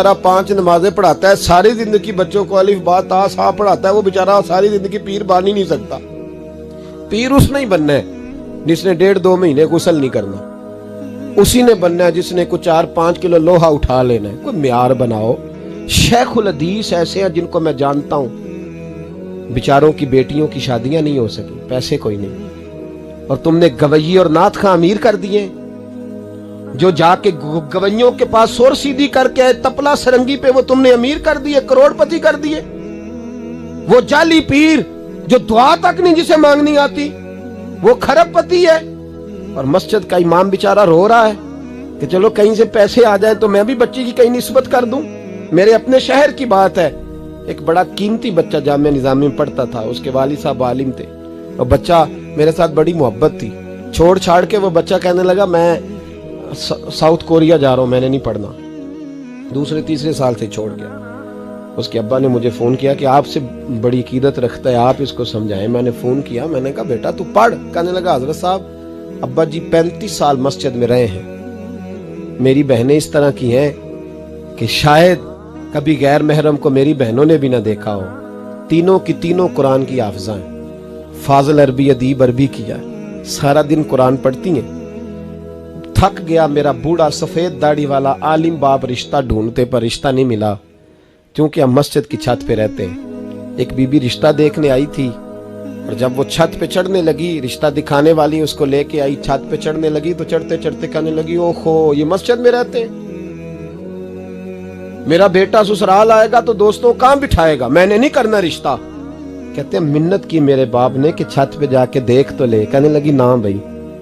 बेचारा 5 नमाजें पढ़ाता है, सारी जिंदगी बच्चों को अलिफ बा ता सा पढ़ाता है, वो बेचारा सारी जिंदगी पीर बन ही नहीं सकता। पीर उसने ही बनना है जिसने 1.5-2 महीने गुस्ल नहीं करना, उसी ने बनना है जिसने कुछ 4-5 किलो लोहा उठा लेना है। कोई म्यार बनाओ। शेखुल हदीस ऐसे हैं जिनको मैं जानता हूं, बेचारों की बेटियों की शादियां नहीं हो सकी, पैसे कोई नहीं, और तुमने गवैये और नाथ खां अमीर कर दिए। जो जाके गवैयों के पास सोर सीधी करके तपला सरंगी पे वो तुमने अमीर कर दिए, करोड़पति कर दिए। वो जाली पीर जो दुआ तक नहीं जिसे मांगनी आती, वो खरबपति है। और मस्जिद का इमाम बेचारा रो रहा है कि चलो कहीं से पैसे आ जाए तो मैं भी बच्ची की कहीं निस्बत कर दूं। मेरे अपने शहर की बात है, एक बड़ा कीमती बच्चा जामिया निजामी में पढ़ता था, उसके वालिद साहब आलिम थे, और बच्चा मेरे साथ बड़ी मोहब्बत थी। छोड़ छाड़ के वो बच्चा कहने लगा मैं साउथ कोरिया जा रहा हूं, मैंने नहीं पढ़ना। 2-3 साल से छोड़ गया। उसके अब्बा ने मुझे फोन किया कि आपसे बड़ी अकीदत रखता है, आप इसको समझाएं। मैंने फोन किया, मैंने कहा बेटा तू पढ़। कहने लगा हजरत साहब अब्बा जी 35 साल मस्जिद में रहे हैं, मेरी बहनें इस तरह की हैं कि शायद कभी गैर महरम को मेरी बहनों ने भी ना देखा हो। तीनों की तीनों कुरान की हाफिज़ा हैं, फाजिल अरबी अदीब अरबी किया है, सारा दिन कुरान पढ़ती हैं। थक गया मेरा बूढ़ा सफेद दाढ़ी वाला आलिम बाप रिश्ता ढूंढते पर रिश्ता नहीं मिला, क्योंकि हम मस्जिद की छत पे रहते हैं। एक बीबी रिश्ता देखने आई थी, और जब वो छत पे चढ़ने लगी, रिश्ता दिखाने वाली उसको लेके आई, छत पे चढ़ने लगी तो चढ़ते चढ़ते कहने लगी ओहो ये मस्जिद में रहते हैं, मेरा बेटा ससुराल आएगा तो दोस्तों कहां बिठाएगा, मैंने नहीं करना रिश्ता। कहते हैं मिन्नत की मेरे बाप ने कि छत पे जाके देख तो ले। कहने लगी ना भाई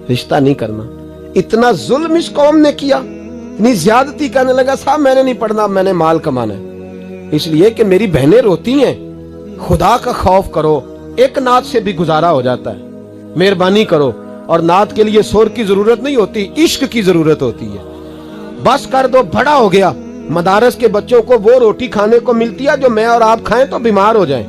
रिश्ता नहीं करना। इतना जुल्म इस कौम ने किया, इतनी ज्यादती। कहने लगा साहब मैंने नहीं पढ़ना, मैंने माल कमाना है, इसलिए कि मेरी बहनें रोती हैं। खुदा का खौफ करो, एक नात से भी गुजारा हो जाता है, मेहरबानी करो। और नात के लिए शोर की जरूरत नहीं होती, इश्क की जरूरत होती है। बस कर दो, बड़ा हो गया। मदारस के बच्चों को वो रोटी खाने को मिलती है जो मैं और आप खाएं तो बीमार हो जाएं,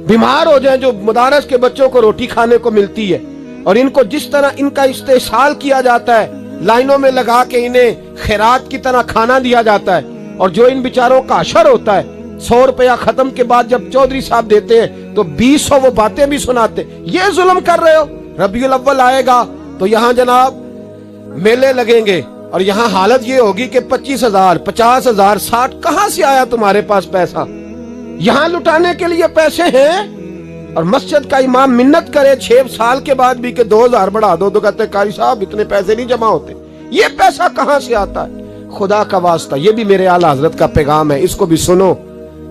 बीमार हो जाएं, जो मदारस के बच्चों को रोटी खाने को मिलती है। और इनको जिस तरह इनका इस्तेसाल किया जाता है, लाइनों में लगा के इन्हें खैरात की तरह खाना दिया जाता है, और जो इन बेचारों का अशर होता है 100 रुपया खत्म के बाद जब चौधरी साहब देते हैं तो 200 वो बातें भी सुनाते। ये जुल्म कर रहे हो। रबीउल अव्वल आएगा तो यहाँ जनाब मेले लगेंगे, और यहाँ हालत ये होगी कि 25,000, 50,000, 60 कहां से आया तुम्हारे पास पैसा? यहाँ लुटाने के लिए पैसे हैं। और मस्जिद का इमाम मिन्नत करे 6 साल के बाद भी कि 2,000 बढ़ा दो, तो कहते कारी साहब इतने पैसे नहीं जमा होते। ये पैसा कहां से आता है? खुदा का वास्ता, ये भी मेरे आला हजरत का पैगाम है, इसको भी सुनो।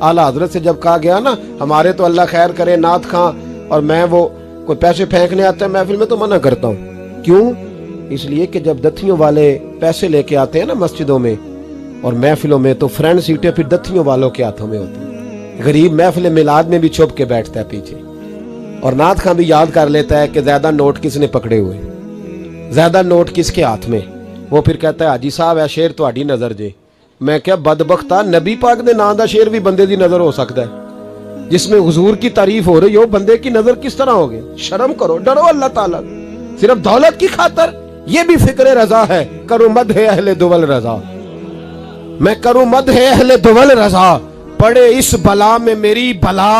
आला हजरत से जब कहा गया ना, हमारे तो अल्लाह खैर करे नाथ खां और मैं वो कोई पैसे फेंकने आते हैं महफिल में तो मना करता हूँ। क्यों? इसलिए कि जब दत्थियों वाले पैसे लेके आते हैं ना मस्जिदों में और महफिलों में, तो फ्रंट सीटें फिर दत्थियों वालों के हाथों में होती है। गरीब महफिल मिलाद में भी छुप के बैठता है पीछे, और नाथ खां भी याद कर लेता है कि ज्यादा नोट किसने पकड़े हुए, ज्यादा नोट किसके हाथ में। वो फिर कहता है हाजी साहब है शेर तुहाडी नजर जे। मैं क्या बदबख्ता, नबी पाक दे नाम दा शेर भी बंदे दी नजर हो सकता है, जिसमें हुजूर की तारीफ हो रही हो, बंदे की नजर किस तरह हो गई? शर्म करो, डरो अल्लाह ताला। सिर्फ दौलत की खातर ये भी फिक्र रजा है, करूं मद है अहले दुवल रजा, मैं करूं मद है अहले दुवल रजा, पड़े इस बला में मेरी भला,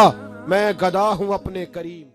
मैं गदा हूं अपने करीम।